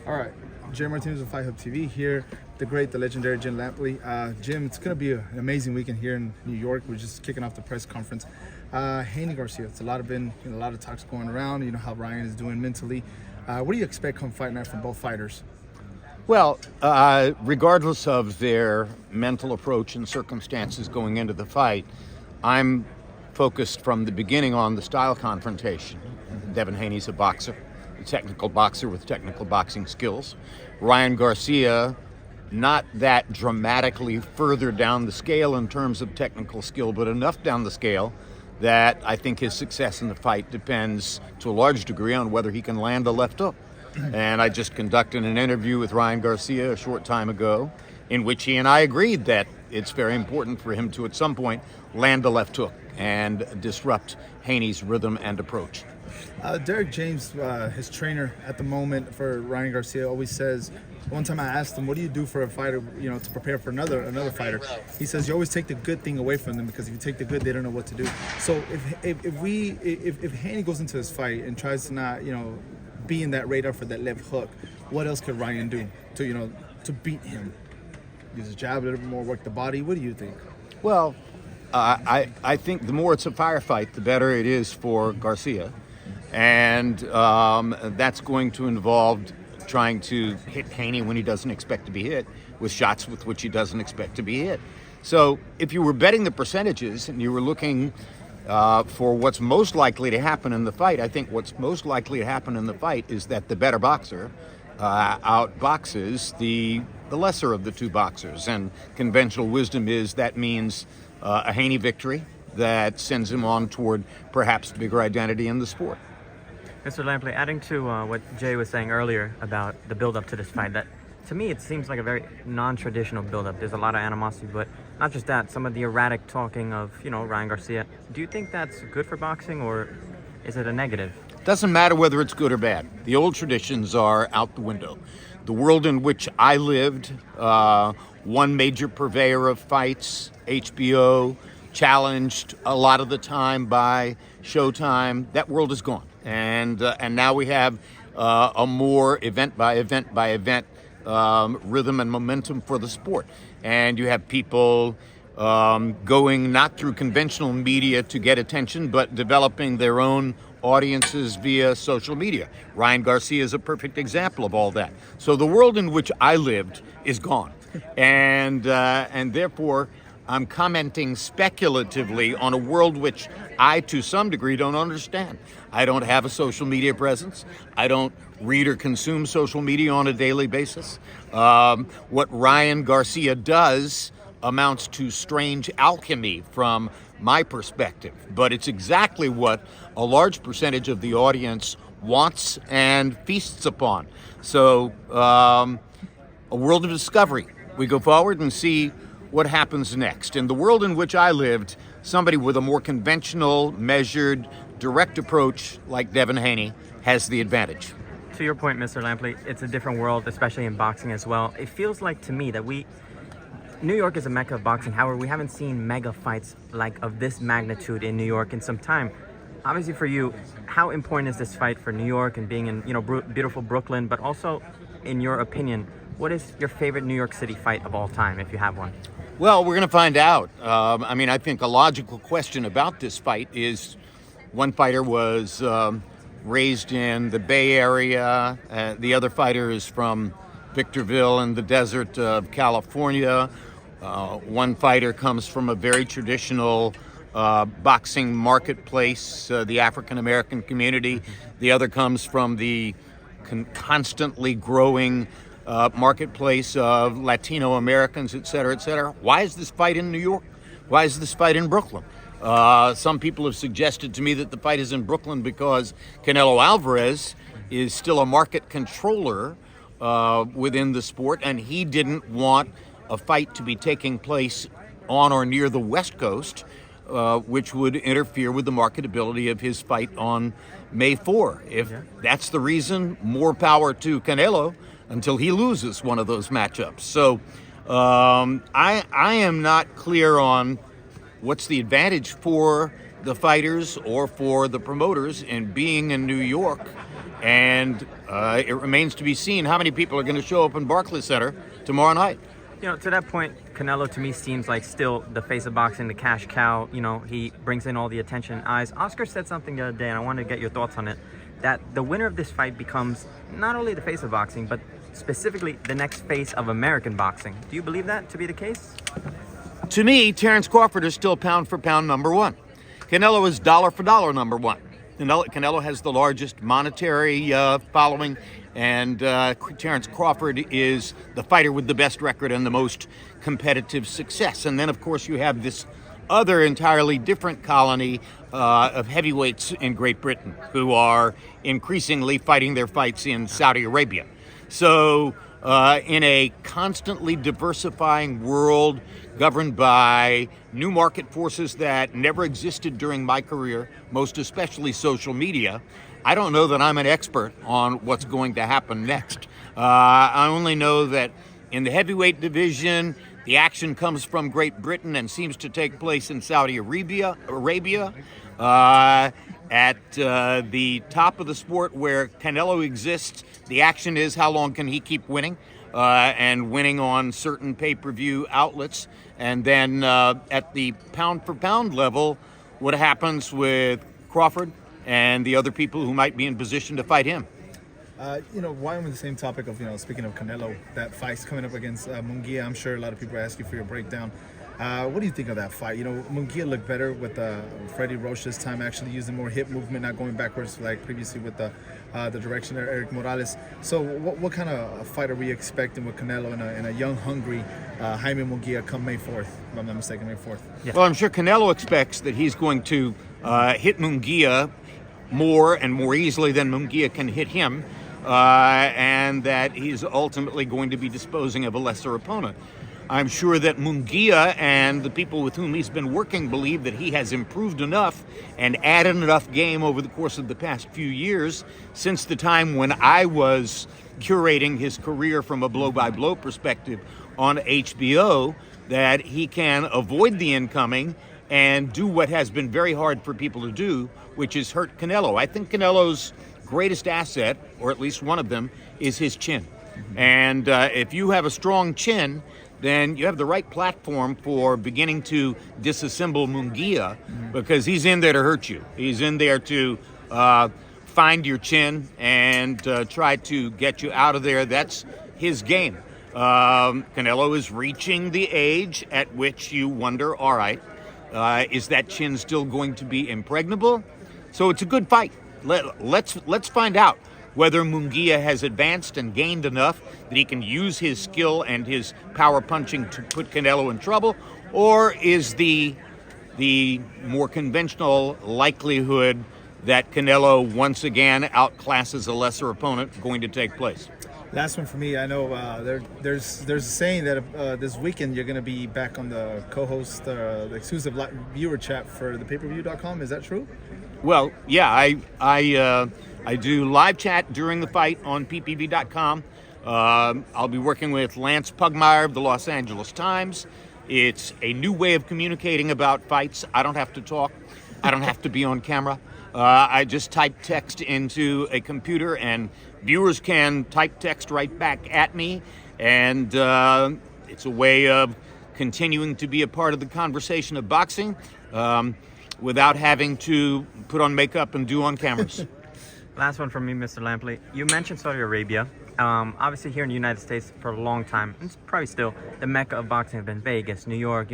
All right, Jim Martinez with Fight Hub TV here. The great, the legendary Jim Lampley. Jim, it's going to be an amazing weekend here in New York. We're just kicking off the press conference. Haney, Garcia. It's a lot of talks going around. You know how Ryan is doing mentally. What do you expect come fight night from both fighters? Well, regardless of their mental approach and circumstances going into the fight, I'm focused from the beginning on the style confrontation. Devin Haney's a boxer, a technical boxer with technical boxing skills. Ryan Garcia, not that dramatically further down the scale in terms of technical skill, but enough down the scale that I think his success in the fight depends to a large degree on whether he can land a left hook. And I just conducted an interview with Ryan Garcia a short time ago in which he and I agreed that it's very important for him to, at some point, land a left hook and disrupt Haney's rhythm and approach. Derek James, his trainer at the moment for Ryan Garcia, always says, one time I asked him, what do you do for a fighter, to prepare for another fighter? He says, you always take the good thing away from them, because if you take the good, they don't know what to do. So if Haney goes into this fight and tries to not, be in that radar for that left hook, what else could Ryan do to beat him? Use his jab a little bit more, work the body. What do you think? Well, I think the more it's a firefight, the better it is for Garcia. And that's going to involve trying to hit Haney when he doesn't expect to be hit, with shots with which he doesn't expect to be hit. So if you were betting the percentages and you were looking for what's most likely to happen in the fight, I think what's most likely to happen in the fight is that the better boxer outboxes the lesser of the two boxers. And conventional wisdom is that means a Haney victory that sends him on toward perhaps bigger identity in the sport. Mr. Lampley, adding to what Jay was saying earlier about the build-up to this fight, that to me it seems like a very non-traditional build-up. There's a lot of animosity, but not just that, some of the erratic talking of, Ryan Garcia. Do you think that's good for boxing, or is it a negative? Doesn't matter whether it's good or bad. The old traditions are out the window. The world in which I lived, one major purveyor of fights, HBO, challenged a lot of the time by Showtime, that world is gone. And now we have a more event by event rhythm and momentum for the sport. And you have people going not through conventional media to get attention, but developing their own audiences via social media. Ryan Garcia is a perfect example of all that. So the world in which I lived is gone. And therefore, I'm commenting speculatively on a world which I, to some degree, don't understand. I don't have a social media presence. I don't read or consume social media on a daily basis. What Ryan Garcia does amounts to strange alchemy from my perspective, but it's exactly what a large percentage of the audience wants and feasts upon. So, a world of discovery. We go forward and see what happens next. In the world in which I lived, somebody with a more conventional, measured, direct approach like Devin Haney has the advantage. To your point, Mr. Lampley, it's a different world, especially in boxing as well. It feels like to me that New York is a mecca of boxing. However, we haven't seen mega fights of this magnitude in New York in some time. Obviously for you, how important is this fight for New York and being in beautiful Brooklyn, but also, in your opinion, what is your favorite New York City fight of all time, if you have one? Well, we're going to find out. I think a logical question about this fight is, one fighter was raised in the Bay Area. The other fighter is from Victorville in the desert of California. One fighter comes from a very traditional boxing marketplace, the African-American community. The other comes from the constantly growing marketplace of Latino Americans, et cetera, et cetera. Why is this fight in New York? Why is this fight in Brooklyn? Some people have suggested to me that the fight is in Brooklyn because Canelo Alvarez is still a market controller within the sport, and he didn't want a fight to be taking place on or near the West Coast, which would interfere with the marketability of his fight on May 4. If that's the reason, more power to Canelo until he loses one of those matchups. So I am not clear on what's the advantage for the fighters or for the promoters in being in New York And it remains to be seen how many people are going to show up in Barclays Center tomorrow night. You know, to that point, Canelo to me seems like still the face of boxing, the cash cow. You know, he brings in all the attention and eyes. Oscar said something the other day, and I wanted to get your thoughts on it, that the winner of this fight becomes not only the face of boxing, but specifically the next face of American boxing. Do you believe that to be the case? To me, Terrence Crawford is still pound for pound number one. Canelo is dollar for dollar number one. Canelo has the largest monetary following, and Terrence Crawford is the fighter with the best record and the most competitive success. And then, of course, you have this other entirely different colony of heavyweights in Great Britain who are increasingly fighting their fights in Saudi Arabia. So in a constantly diversifying world governed by new market forces that never existed during my career, most especially social media, I don't know that I'm an expert on what's going to happen next. I only know that in the heavyweight division, the action comes from Great Britain and seems to take place in Saudi Arabia. At the top of the sport where Canelo exists, the action is how long can he keep winning, and winning on certain pay-per-view outlets. And then at the pound-for-pound level, what happens with Crawford and the other people who might be in position to fight him. While I'm on the same topic of, speaking of Canelo, that fight's coming up against Munguia. I'm sure a lot of people ask you for your breakdown. What do you think of that fight? Munguia looked better with Freddie Roach this time, actually using more hip movement, not going backwards like previously with the direction of Eric Morales. So what kind of fight are we expecting with Canelo and a young, hungry Jaime Munguia come May 4th, if I'm not mistaken, May 4th? Yeah. Well, I'm sure Canelo expects that he's going to hit Munguia more and more easily than Munguia can hit him, and that he's ultimately going to be disposing of a lesser opponent. I'm sure that Munguia and the people with whom he's been working believe that he has improved enough and added enough game over the course of the past few years, since the time when I was curating his career from a blow-by-blow perspective on HBO, that he can avoid the incoming and do what has been very hard for people to do, which is hurt Canelo. I think Canelo's greatest asset, or at least one of them, is his chin. Mm-hmm. And if you have a strong chin, then you have the right platform for beginning to disassemble Munguia, because he's in there to hurt you. He's in there to find your chin and try to get you out of there. That's his game. Canelo is reaching the age at which you wonder, all right, is that chin still going to be impregnable? So it's a good fight. Let's find out whether Munguia has advanced and gained enough that he can use his skill and his power punching to put Canelo in trouble, or is the more conventional likelihood that Canelo once again outclasses a lesser opponent going to take place? Last one for me. I know there's a saying that this weekend you're going to be back on the co-host, the exclusive viewer chat for the payperview.com. Is that true? Well, yeah, I do live chat during the fight on ppv.com. I'll be working with Lance Pugmire of the Los Angeles Times. It's a new way of communicating about fights. I don't have to talk. I don't have to be on camera. I just type text into a computer, and viewers can type text right back at me. And it's a way of continuing to be a part of the conversation of boxing without having to put on makeup and do on cameras. Last one from me, Mr. Lampley. You mentioned Saudi Arabia. Obviously here in the United States for a long time, and it's probably still, the mecca of boxing have been Vegas, New York,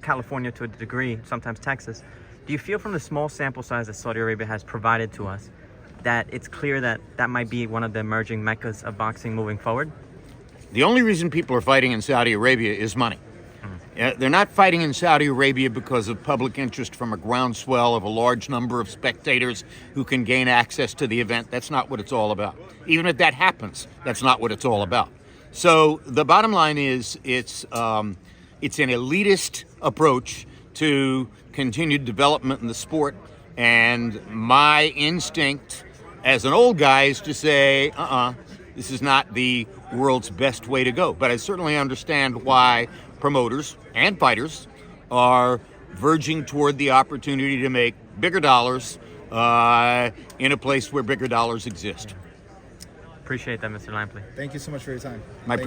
California to a degree, sometimes Texas. Do you feel from the small sample size that Saudi Arabia has provided to us that it's clear that that might be one of the emerging meccas of boxing moving forward? The only reason people are fighting in Saudi Arabia is money. They're not fighting in Saudi Arabia because of public interest from a groundswell of a large number of spectators who can gain access to the event. That's not what it's all about. Even if that happens, that's not what it's all about. So the bottom line is it's an elitist approach to continued development in the sport. And my instinct as an old guy is to say, this is not the world's best way to go. But I certainly understand why promoters and fighters are verging toward the opportunity to make bigger dollars in a place where bigger dollars exist. Appreciate that, Mr. Lampley. Thank you so much for your time. My Thank